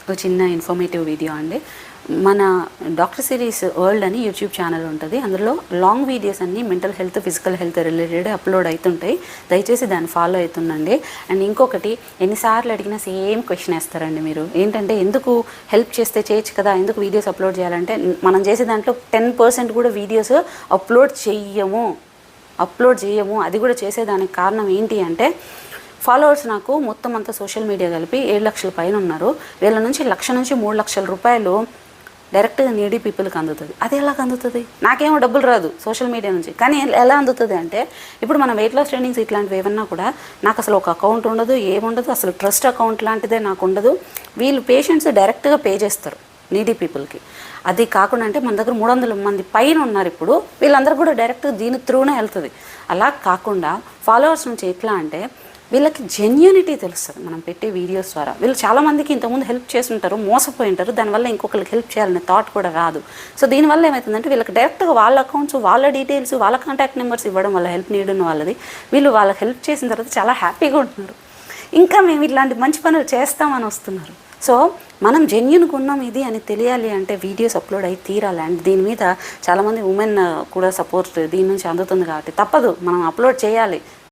ఒక చిన్న informative video అండి. మన డాక్టర్ సిరీస్ వరల్డ్ అని యూట్యూబ్ ఛానల్ ఉంటుంది. అందులో లాంగ్ వీడియోస్ అన్నీ mental health, physical health related upload అవుతుంటాయి. దయచేసి దాన్ని ఫాలో అవుతుండండి. అండ్ ఇంకొకటి, ఎన్నిసార్లు అడిగినా సేమ్ క్వశ్చన్ వేస్తారండి మీరు. ఏంటంటే, ఎందుకు హెల్ప్ చేస్తే చేయొచ్చు కదా, ఎందుకు వీడియోస్ అప్లోడ్ చేయాలంటే, మనం చేసే దాంట్లో 10% కూడా వీడియోస్ అప్లోడ్ చేయము. అది కూడా చేసేదానికి కారణం ఏంటి అంటే, ఫాలోవర్స్ నాకు మొత్తం అంతా సోషల్ మీడియా కలిపి 7 లక్షల పైన ఉన్నారు. వీళ్ళ నుంచి 1 లక్ష నుంచి 3 లక్షల రూపాయలు డైరెక్ట్గా నీడీ పీపుల్కి అందుతుంది. అది ఎలా అందుతుంది? నాకేమో డబ్బులు రాదు సోషల్ మీడియా నుంచి, కానీ ఎలా అందుతుంది అంటే, ఇప్పుడు మనం వెయిట్ లాస్ ట్రైనింగ్స్ ఇట్లాంటివి ఏమన్నా కూడా నాకు అసలు ఒక అకౌంట్ ఉండదు, ఏముండదు, అసలు ట్రస్ట్ అకౌంట్ లాంటిదే నాకు ఉండదు. వీళ్ళు పేషెంట్స్ డైరెక్ట్గా పే చేస్తారు నీడీ పీపుల్కి. అది కాకుండా అంటే మన దగ్గర 300 మంది పైన ఉన్నారు ఇప్పుడు, వీళ్ళందరూ కూడా డైరెక్ట్గా దీని త్రూనే వెళ్తుంది. అలా కాకుండా ఫాలోవర్స్ నుంచి ఎట్లా అంటే, వీళ్ళకి జెన్యూనిటీ తెలుస్తుంది మనం పెట్టే వీడియోస్ ద్వారా. వీళ్ళు చాలామందికి ఇంతకుముందు హెల్ప్ చేసి ఉంటారు, మోసపోయి ఉంటారు, దానివల్ల ఇంకొకరికి హెల్ప్ చేయాలనే థాట్ కూడా రాదు. సో దీనివల్ల ఏమవుతుందంటే, వీళ్ళకి డైరెక్ట్గా వాళ్ళ అకౌంట్స్, వాళ్ళ డీటెయిల్స్, వాళ్ళ కాంటాక్ట్ నెంబర్స్ ఇవ్వడం వల్ల హెల్ప్ నీడ్ ఉన్న వాళ్ళది, వీళ్ళు వాళ్ళకి హెల్ప్ చేసిన తర్వాత చాలా హ్యాపీగా ఉంటున్నారు. ఇంకా మేము ఇట్లాంటి మంచి పనులు చేస్తామని వస్తున్నారు. సో మనం జెన్యూన్గా ఉన్నాం ఇది అని తెలియాలి అంటే వీడియోస్ అప్లోడ్ అయ్యి తీరాలి. అండ్ దీని మీద చాలామంది ఉమెన్ కూడా సపోర్ట్ దీని నుంచి అందుతుంది కాబట్టి తప్పదు, మనం అప్లోడ్ చేయాలి.